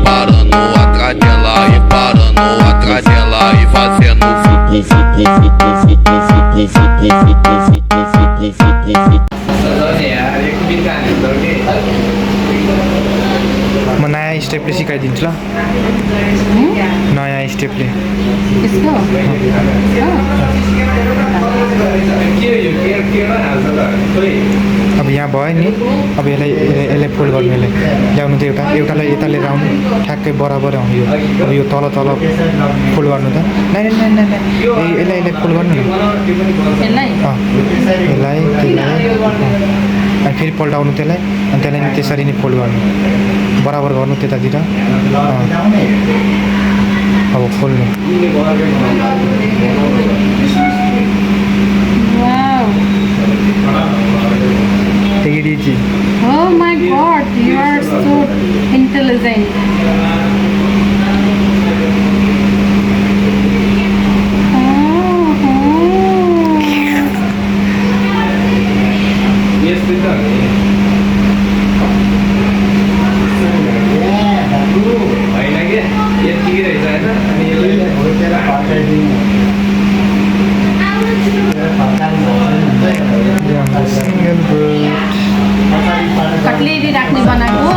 Parando atrás dela e parando atrás dela e fazendo. म नयाँ स्टेपले सिकाइदिन्छु ल नयाँ स्टेपले यसको अब यहाँ भयो नि अब यसलाई फोल्ड गर्नु यसलाई ल्याउनु त एउटालाई यता लिएर आउनु ठ्याक्कै बराबर आउनु यो अब यो तल फोल्ड गर्नु त नै यसलाई फोल्ड गर्नु न यसलाई अनि फेरि पल्टाउनु त्यसलाई अनि त्यसलाई नि त्यसरी नै फोल्ड गर्नु बराबर गर्नु त्यतातिर अब खोल्नु Take it easy. Oh my god, you are so intelligent. Cutlery राख्ने बनाएको